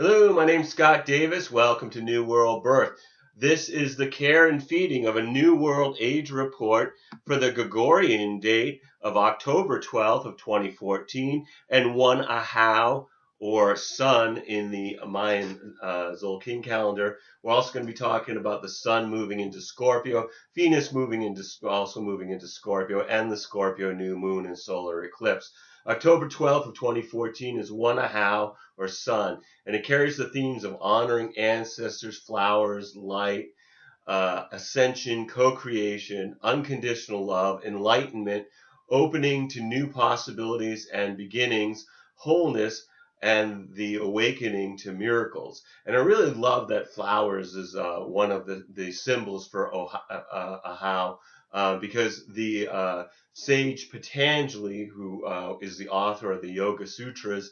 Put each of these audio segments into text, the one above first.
Hello, my name's Scott Davis. Welcome to New World Birth. This is the care and feeding of a New World Age report for the Gregorian date of October 12th of 2014 and one Ahau or Sun in the Mayan Tzolkin calendar. We're also going to be talking about the Sun moving into Scorpio, Venus also moving into Scorpio, and the Scorpio New Moon and solar eclipse. October 12th of 2014 is one Ahau or Sun, and it carries the themes of honoring ancestors, flowers, light, ascension, co-creation, unconditional love, enlightenment, opening to new possibilities and beginnings, wholeness, and the awakening to miracles. And I really love that flowers is one of the symbols for Ahau, because the sage Patanjali, who is the author of the Yoga Sutras,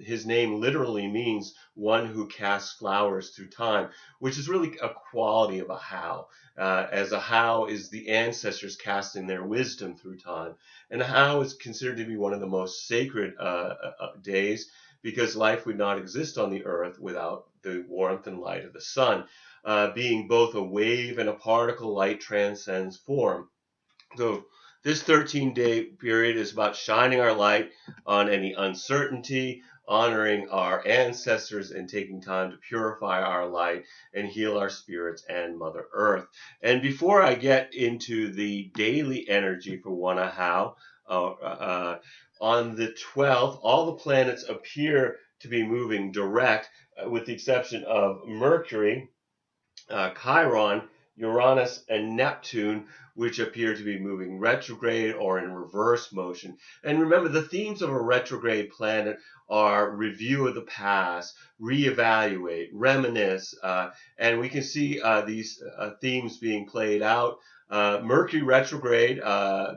his name literally means one who casts flowers through time, which is really a quality of Ahau, as Ahau is the ancestors casting their wisdom through time. And Ahau is considered to be one of the most sacred days, because life would not exist on the earth without the warmth and light of the sun. Being both a wave and a particle, light transcends form. So this 13-day period is about shining our light on any uncertainty, honoring our ancestors, and taking time to purify our light and heal our spirits and Mother Earth. And before I get into the daily energy for one Ahau, on the 12th, all the planets appear to be moving direct, with the exception of Mercury, Chiron, Uranus, and Neptune, which appear to be moving retrograde or in reverse motion. And remember, the themes of a retrograde planet are review of the past, reevaluate, reminisce, and we can see these themes being played out. Mercury retrograde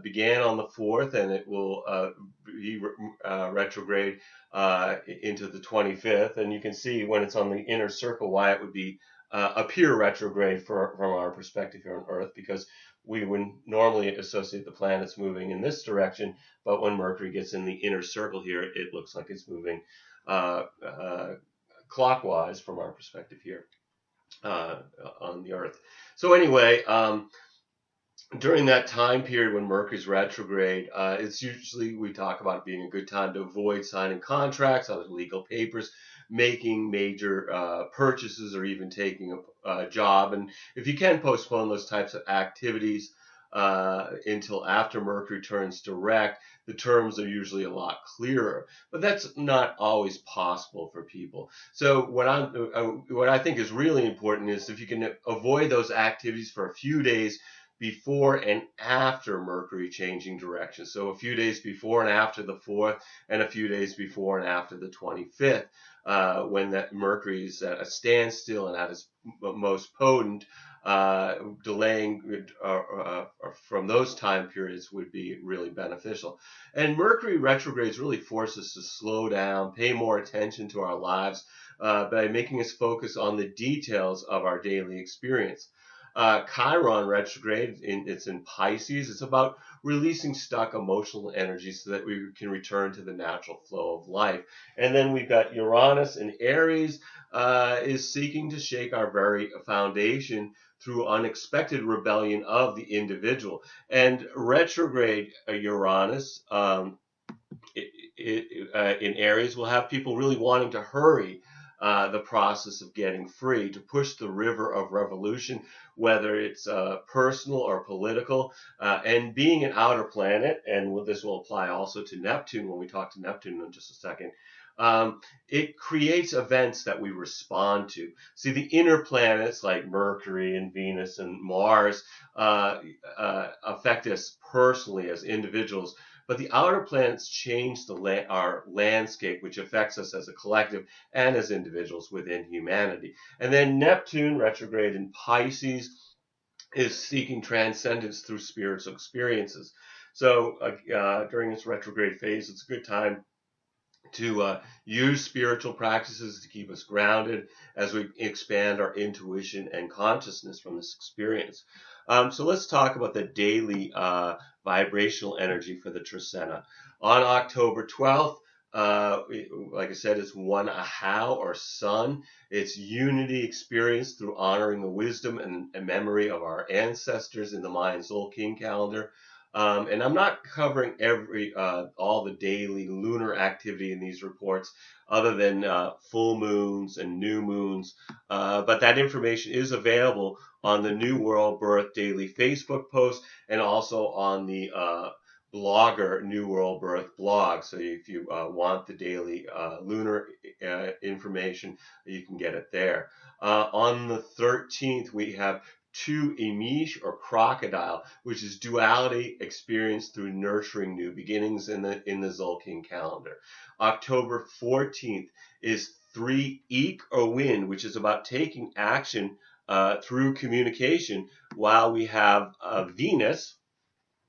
began on the 4th, and it will be retrograde into the 25th. And you can see when it's on the inner circle why it would be appear retrograde from our perspective here on Earth, because we would normally associate the planets moving in this direction, but when Mercury gets in the inner circle here, it looks like it's moving clockwise from our perspective here on the Earth. So anyway, during that time period when Mercury's retrograde, it's usually, we talk about it being a good time to avoid signing contracts, other legal papers, making major purchases, or even taking a job. And if you can postpone those types of activities until after Mercury turns direct, the terms are usually a lot clearer. But that's not always possible for people. So what I think is really important is if you can avoid those activities for a few days before and after Mercury changing direction. So a few days before and after the 4th, and a few days before and after the 25th, when that Mercury is at a standstill and at its most potent. Delaying from those time periods would be really beneficial. And Mercury retrogrades really force us to slow down, pay more attention to our lives by making us focus on the details of our daily experience. Chiron retrograde, it's in Pisces. It's about releasing stuck emotional energy so that we can return to the natural flow of life. And then we've got Uranus in Aries, is seeking to shake our very foundation through unexpected rebellion of the individual. And retrograde Uranus in Aries will have people really wanting to hurry the process of getting free, to push the river of revolution, whether it's personal or political. And being an outer planet, and this will apply also to Neptune when we talk to Neptune in just a second, it creates events that we respond to. See, the inner planets like Mercury and Venus and Mars affect us personally as individuals, but the outer planets change our landscape, which affects us as a collective and as individuals within humanity. And then Neptune, retrograde in Pisces, is seeking transcendence through spiritual experiences. So during this retrograde phase, it's a good time to use spiritual practices to keep us grounded as we expand our intuition and consciousness from this experience. So let's talk about the daily vibrational energy for the Trecena. On October 12th, Like I said, it's one Ahau or sun. It's unity experienced through honoring the wisdom and memory of our ancestors in the Mayan Tzolkin calendar. And I'm not covering all the daily lunar activity in these reports, other than full moons and new moons. But that information is available on the New World Birth Daily Facebook post and also on the blogger New World Birth blog. So if you want the daily lunar information, you can get it there. On the 13th, we have two Emish or crocodile, which is duality experienced through nurturing new beginnings in the Tzolkin calendar. October 14th is three Eek or wind, which is about taking action through communication, while we have Venus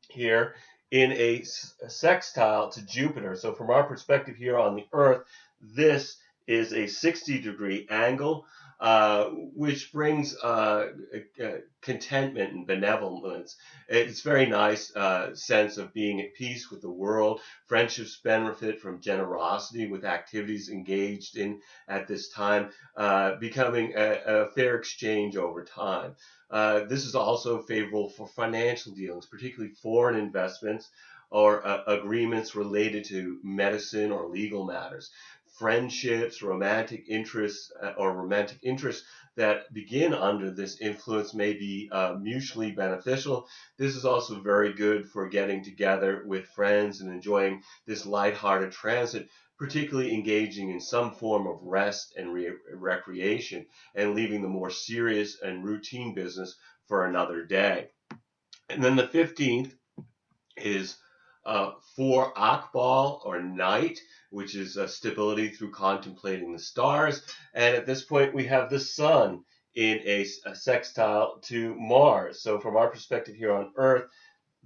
here in a sextile to Jupiter. So from our perspective here on the Earth, this is a 60-degree angle, which brings contentment and benevolence. It's very nice sense of being at peace with the world. Friendships benefit from generosity with activities engaged in at this time, becoming a fair exchange over time. This is also favorable for financial dealings, particularly foreign investments or agreements related to medicine or legal matters. Friendships, romantic interests that begin under this influence may be mutually beneficial. This is also very good for getting together with friends and enjoying this lighthearted transit, particularly engaging in some form of rest and recreation, and leaving the more serious and routine business for another day. And then the 15th is for Akbal or night, which is stability through contemplating the stars. And at this point, we have the sun in a sextile to Mars. So from our perspective here on Earth,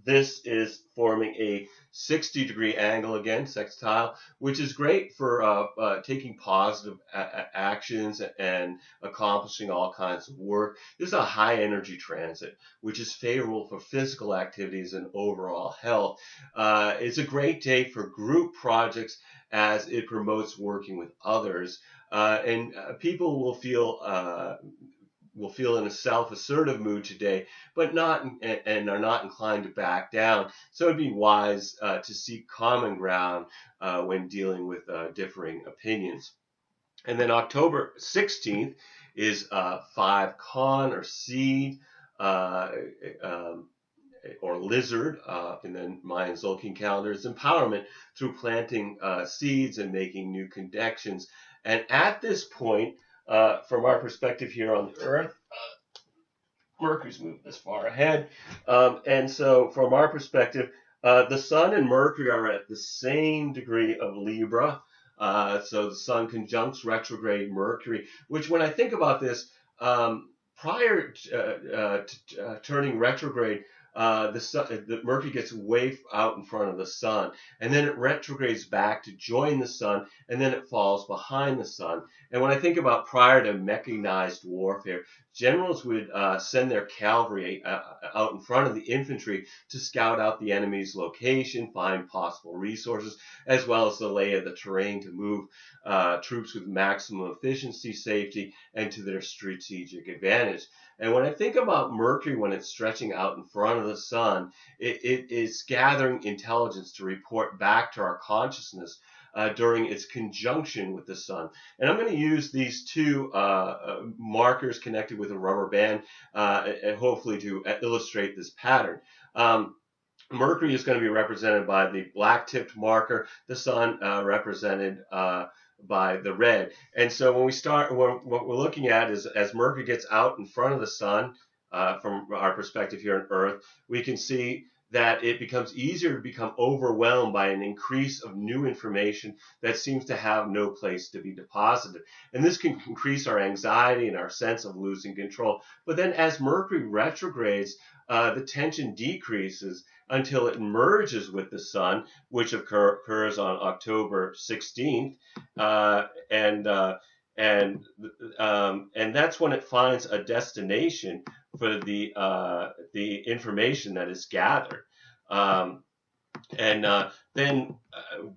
this is forming a 60-degree angle again, sextile, which is great for taking positive actions and accomplishing all kinds of work. This is a high energy transit, which is favorable for physical activities and overall health. It's a great day for group projects as it promotes working with others, and people will feel in a self-assertive mood today, but are not inclined to back down. So it'd be wise to seek common ground when dealing with differing opinions. And then October 16th is 5 Con or seed. Or lizard in the Mayan Tzolkin calendar is empowerment through planting seeds and making new connections. And at this point, from our perspective here on the Earth, Mercury's moved this far ahead. And so from our perspective, the Sun and Mercury are at the same degree of Libra. So the Sun conjuncts retrograde Mercury, which when I think about this, prior to turning retrograde, the Mercury gets way out in front of the Sun, and then it retrogrades back to join the Sun, and then it falls behind the Sun. And when I think about prior to mechanized warfare, generals would send their cavalry out in front of the infantry to scout out the enemy's location, find possible resources, as well as the lay of the terrain to move troops with maximum efficiency, safety, and to their strategic advantage. And when I think about Mercury when it's stretching out in front of the Sun, it is gathering intelligence to report back to our consciousness during its conjunction with the Sun. And I'm going to use these two markers connected with a rubber band and hopefully to illustrate this pattern. Mercury is going to be represented by the black-tipped marker, the Sun represented by the red. And so when we start, what we're looking at is as Mercury gets out in front of the Sun, from our perspective here on Earth, we can see that it becomes easier to become overwhelmed by an increase of new information that seems to have no place to be deposited. And this can increase our anxiety and our sense of losing control. But then as Mercury retrogrades, the tension decreases until it merges with the Sun, which occurs on October 16th, and that's when it finds a destination for the information that is gathered. Then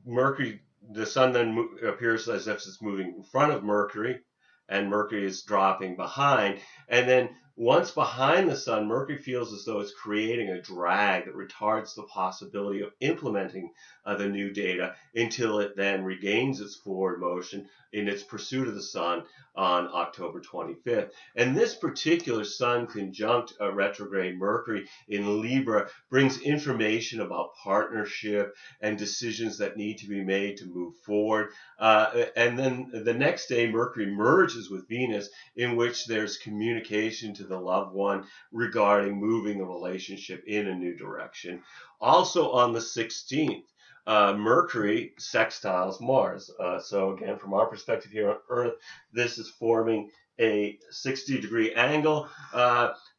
Mercury the sun then appears as if it's moving in front of Mercury, and Mercury is dropping behind. And then once behind the sun, Mercury feels as though it's creating a drag that retards the possibility of implementing the new data until it then regains its forward motion in its pursuit of the sun on October 25th. And this particular sun conjunct retrograde Mercury in Libra brings information about partnership and decisions that need to be made to move forward. And then the next day, Mercury merges with Venus, in which there's communication to the loved one regarding moving the relationship in a new direction. Also on the 16th, Mercury sextiles Mars. So again, from our perspective here on Earth, this is forming a 60-degree angle,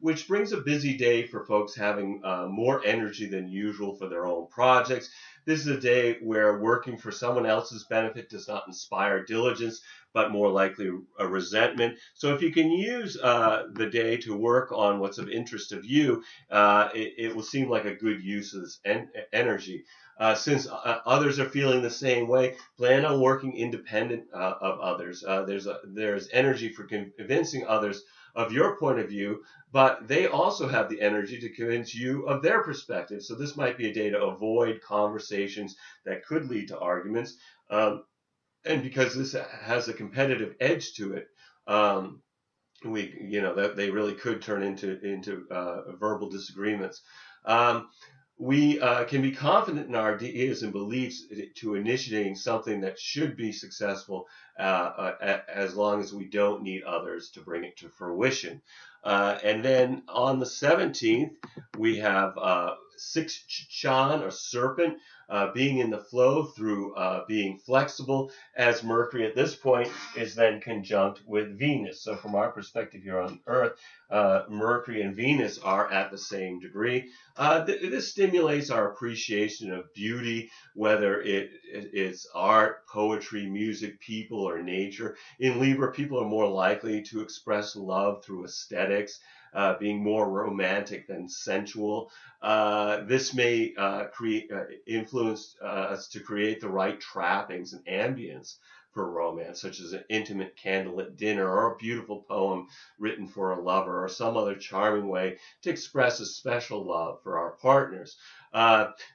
which brings a busy day for folks having more energy than usual for their own projects. This is a day where working for someone else's benefit does not inspire diligence, but more likely a resentment. So if you can use the day to work on what's of interest of you, it will seem like a good use of this energy. Since others are feeling the same way, plan on working independent of others. There's energy for convincing others of your point of view, but they also have the energy to convince you of their perspective. So this might be a day to avoid conversations that could lead to arguments. And because this has a competitive edge to it, that they really could turn into verbal disagreements. We can be confident in our ideas and beliefs to initiating something that should be successful as long as we don't need others to bring it to fruition. And then on the 17th, we have 6 Chan, or serpent, being in the flow through being flexible, as Mercury at this point is then conjunct with Venus. So from our perspective here on Earth, Mercury and Venus are at the same degree. This stimulates our appreciation of beauty, whether it's art, poetry, music, people, or nature. In Libra, people are more likely to express love through aesthetics, being more romantic than sensual. This may influence us to create the right trappings and ambience for romance, such as an intimate candlelit dinner, or a beautiful poem written for a lover, or some other charming way to express a special love for our partners.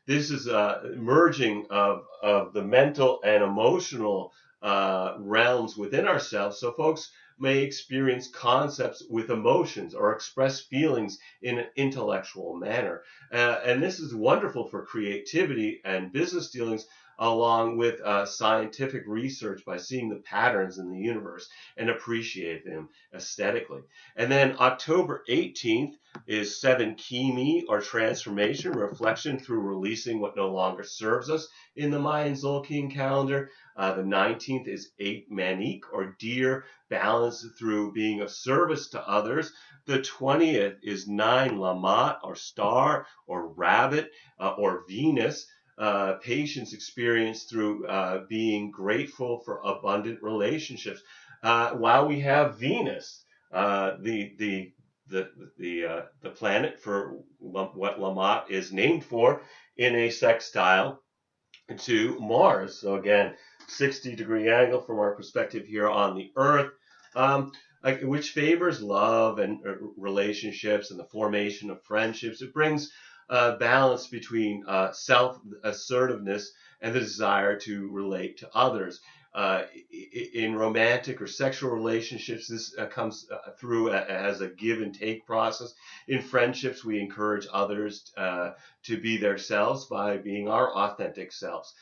This is a merging of the mental and emotional realms within ourselves. So folks may experience concepts with emotions or express feelings in an intellectual manner. And this is wonderful for creativity and business dealings, along with scientific research, by seeing the patterns in the universe and appreciate them aesthetically. And then October 18th is 7 Kimi, or transformation, reflection through releasing what no longer serves us in the Mayan Tzolkin calendar. The 19th is 8 Manik, or deer, balance through being of service to others. The 20th is 9 Lamat, or star, or rabbit, or Venus, patience experienced through being grateful for abundant relationships. While we have Venus, the planet for what Lamat is named for, in a sextile to Mars. So again, 60-degree angle from our perspective here on the Earth, which favors love and relationships and the formation of friendships. It brings balance between self-assertiveness and the desire to relate to others. In romantic or sexual relationships, this comes through as a give and take process. In friendships, we encourage others to be themselves by being our authentic selves.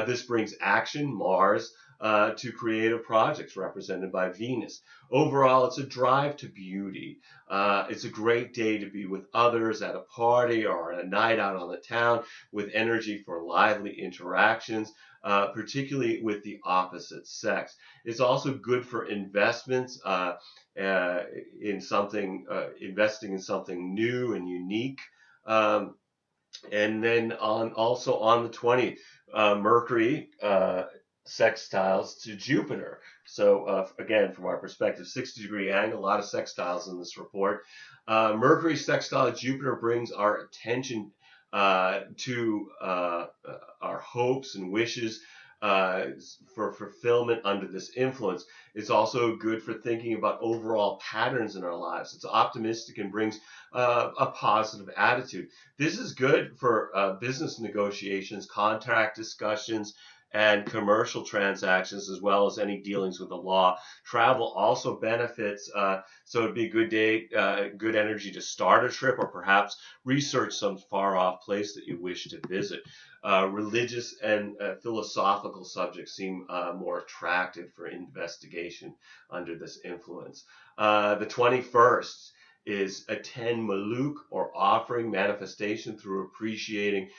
This brings action, Mars, to creative projects represented by Venus. Overall, it's a drive to beauty. It's a great day to be with others at a party or a night out on the town, with energy for lively interactions, particularly with the sex. It's also good for investments in something, investing in something new and unique. And then also on the 20th, Mercury sextiles to Jupiter. So again, from our perspective, 60-degree angle, a lot of sextiles in this report. Mercury sextile to Jupiter brings our attention to our hopes and wishes, for fulfillment under this influence. It's also good for thinking about overall patterns in our lives. It's optimistic and brings a positive attitude. This is good for business negotiations, contract discussions, and commercial transactions, as well as any dealings with the law. Travel also benefits, so it'd be a good day, good energy to start a trip, or perhaps research some far off place that you wish to visit. Religious and philosophical subjects seem more attractive for investigation under this influence. The 21st is attend Maluk, or offering manifestation through appreciating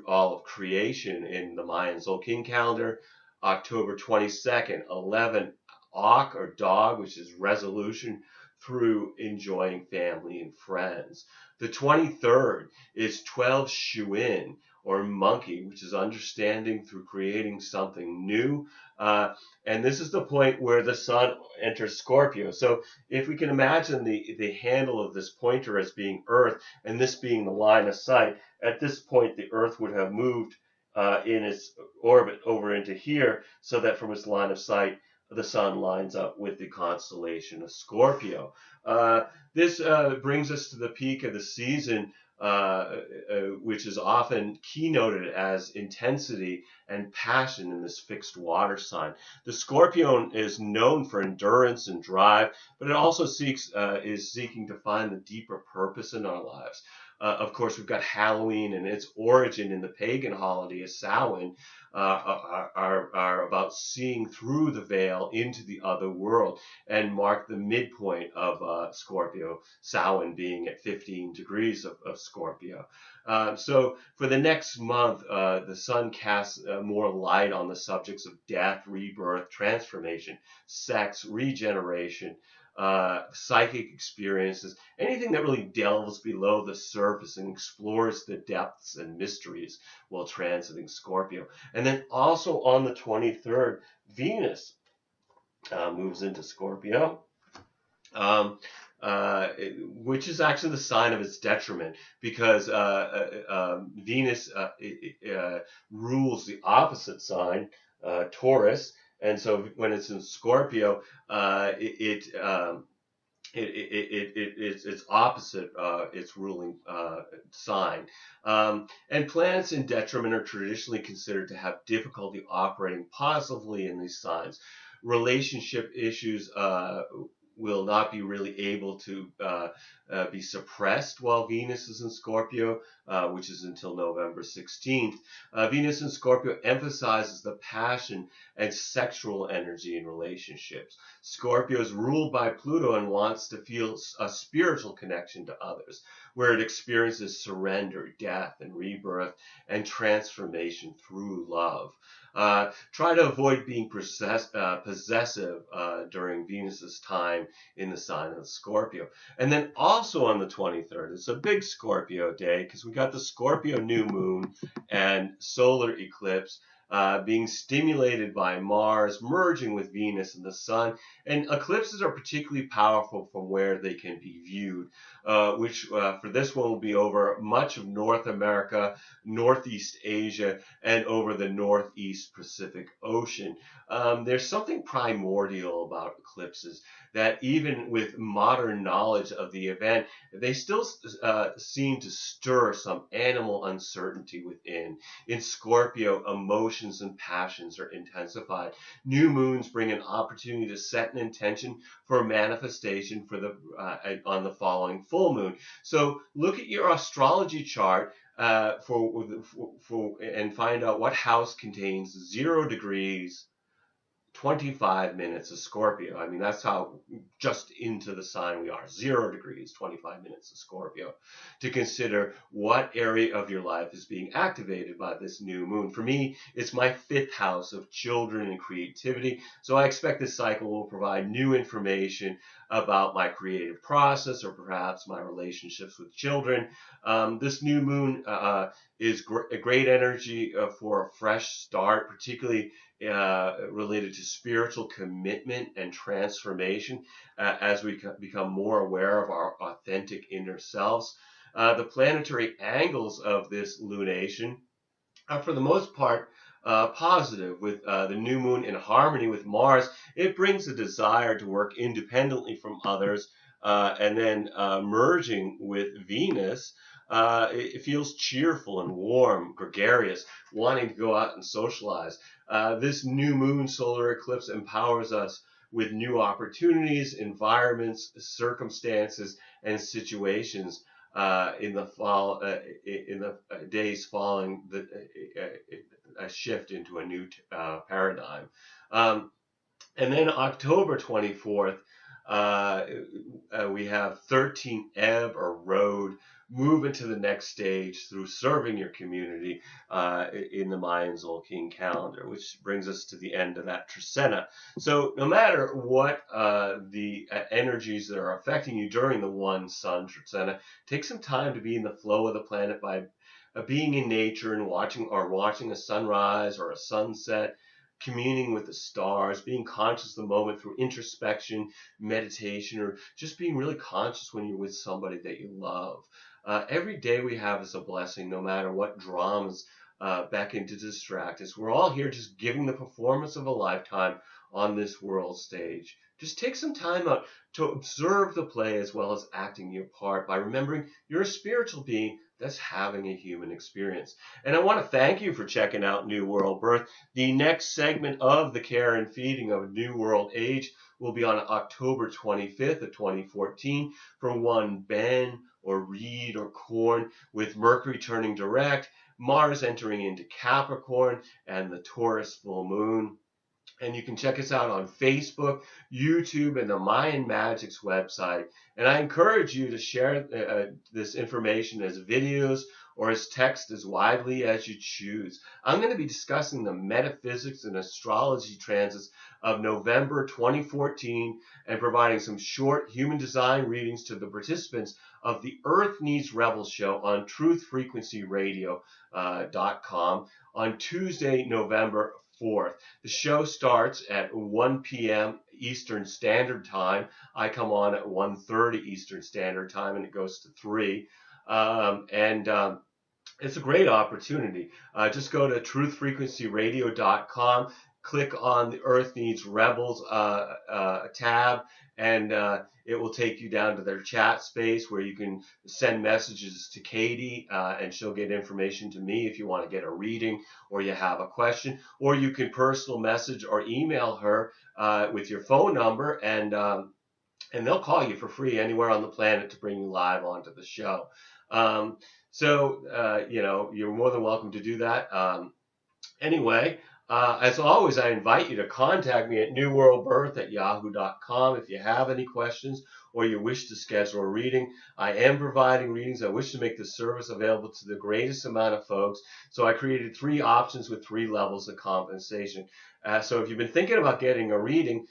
all of creation in the Mayan Tzolkin calendar. October 22nd, 11, Ak, or dog, which is resolution through enjoying family and friends. The 23rd is 12 Shuin, or monkey, which is understanding through creating something new. And this is the point where the sun enters Scorpio. So if we can imagine the handle of this pointer as being Earth, and this being the line of sight, at this point the Earth would have moved in its orbit over into here, so that from its line of sight, the sun lines up with the constellation of Scorpio. This brings us to the peak of the season, which is often keynoted as intensity and passion in this fixed water sign. The Scorpion is known for endurance and drive, but it also is seeking to find the deeper purpose in our lives. Of course, we've got Halloween, and its origin in the pagan holiday of Samhain are about seeing through the veil into the other world, and mark the midpoint of Scorpio, Samhain being at 15 degrees of Scorpio. So for the next month, the sun casts more light on the subjects of death, rebirth, transformation, sex, regeneration, psychic experiences, anything that really delves below the surface and explores the depths and mysteries while transiting Scorpio. And then also on the 23rd, Venus moves into Scorpio, which is actually the sign of its detriment, because Venus rules the opposite sign, Taurus. And so when it's in Scorpio, it's opposite its ruling sign. And planets in detriment are traditionally considered to have difficulty operating positively in these signs. Relationship issues will not be really able to be suppressed while Venus is in Scorpio, which is until November 16th. Venus in Scorpio emphasizes the passion and sexual energy in relationships. Scorpio is ruled by Pluto and wants to feel a spiritual connection to others, where it experiences surrender, death, and rebirth, and transformation through love. Try to avoid being possessive during Venus's time in the sign of Scorpio. And then also on the 23rd, it's a big Scorpio day, because we got the Scorpio New Moon and solar eclipse being stimulated by Mars, merging with Venus and the Sun. And eclipses are particularly powerful from where they can be viewed, which for this one will be over much of North America, Northeast Asia, and over the Northeast Pacific Ocean. There's something primordial about eclipses that even with modern knowledge of the event, they still seem to stir some animal uncertainty within. In Scorpio, emotions and passions are intensified. New moons bring an opportunity to set an intention for manifestation for on the following full moon. So look at your astrology chart and find out what house contains 0 degrees, 25 minutes of Scorpio. I mean, that's how just into the sign we are. 0 degrees, 25 minutes of Scorpio. To consider what area of your life is being activated by this new moon. For me, it's my 5th house of children and creativity. So I expect this cycle will provide new information about my creative process, or perhaps my relationships with children. This new moon is a great energy for a fresh start, particularly related to spiritual commitment and transformation as we become more aware of our authentic inner selves. The planetary angles of this lunation are, for the most part, positive. With the new moon in harmony with Mars, it brings a desire to work independently from others, and then merging with Venus. It feels cheerful and warm, gregarious, wanting to go out and socialize. This new moon solar eclipse empowers us with new opportunities, environments, circumstances, and situations in the fall, in the days following a shift into a new paradigm. And then October 24th, we have 13 ebb or road, move into the next stage through serving your community in the Mayan Tzolkin calendar, which brings us to the end of that Trecena. So no matter what the energies that are affecting you during the one sun Trecena, take some time to be in the flow of the planet by being in nature and watching a sunrise or a sunset, communing with the stars, being conscious of the moment through introspection, meditation, or just being really conscious when you're with somebody that you love. Every day we have is a blessing, no matter what dramas beckon to distract us. We're all here just giving the performance of a lifetime on this world stage. Just take some time out to observe the play as well as acting your part by remembering you're a spiritual being that's having a human experience. And I want to thank you for checking out New World Birth. The next segment of the care and feeding of New World Age will be on October 25th of 2014 for one Ben or Reed or Corn, with Mercury turning direct, Mars entering into Capricorn, and the Taurus full moon. And you can check us out on Facebook, YouTube, and the Mayan Magics website. And I encourage you to share this information as videos or as text as widely as you choose. I'm going to be discussing the metaphysics and astrology transits of November 2014 and providing some short human design readings to the participants of the Earth Needs Rebels show on truthfrequencyradio.com on Tuesday, November 4th. The show starts at 1 p.m. Eastern Standard Time. I come on at 1:30 Eastern Standard Time, and it goes to 3. It's a great opportunity. Just go to truthfrequencyradio.com, click on the Earth Needs Rebels tab, and it will take you down to their chat space where you can send messages to Katie, and she'll get information to me if you want to get a reading or you have a question, or you can personal message or email her with your phone number, and they'll call you for free anywhere on the planet to bring you live onto the show. You're more than welcome to do that. Anyway, as always, I invite you to contact me at newworldbirth@yahoo.com if you have any questions or you wish to schedule a reading. I am providing readings. I wish to make this service available to the greatest amount of folks, so I created 3 options with 3 levels of compensation. So if you've been thinking about getting a reading,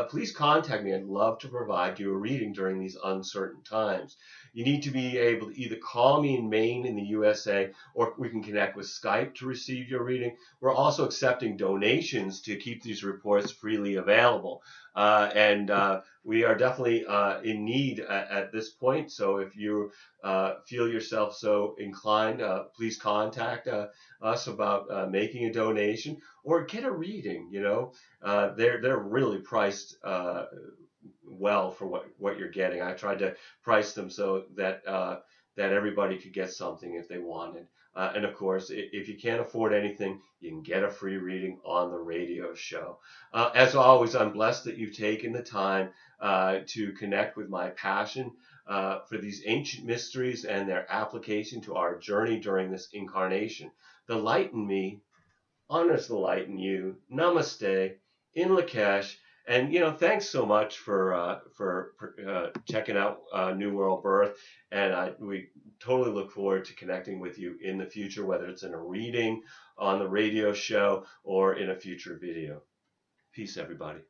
please contact me. I'd love to provide you a reading during these uncertain times. You need to be able to either call me in Maine in the USA, or we can connect with Skype to receive your reading. We're also accepting donations to keep these reports freely available. We are definitely in need at this point. So if you feel yourself so inclined, please contact us about making a donation or get a reading. They're really priced well for what you're getting. I tried to price them so that everybody could get something if they wanted. And of course, if you can't afford anything, you can get a free reading on the radio show. As always, I'm blessed that you've taken the time to connect with my passion for these ancient mysteries and their application to our journey during this incarnation. The light in me honors the light in you. Namaste. In Lakesh. And thanks so much for checking out New World Birth, and we totally look forward to connecting with you in the future, whether it's in a reading, on the radio show, or in a future video. Peace, everybody.